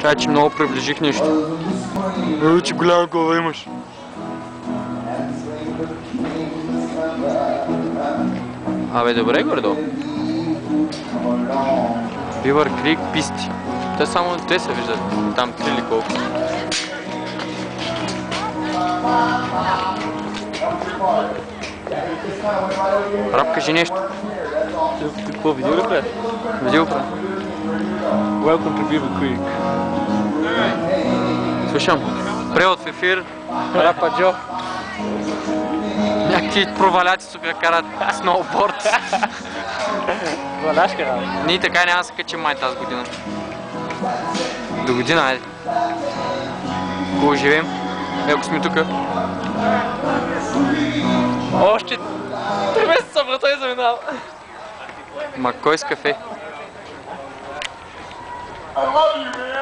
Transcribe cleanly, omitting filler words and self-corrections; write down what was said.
Кай, че много приближих нещо. Че голяма глава имаш. Абе, добре гордо. Бивър Крик, писти. Те само те се виждат. Там 3 или колко. Раб, кажи нещо. Какво, видео ли правиш? Видео правя. Welcome to Beaver Creek. Слушам. Превод в ефир. Рапа Джо. Някакви проваляци тук карат сноуборд. Валяшка работа. Ние така няма да се качим май тази година. До година, айде. Хубаво живеем. Ако сме тука. Още 3 месеца брата и заминава. Ма кой с кафе? I love you, man.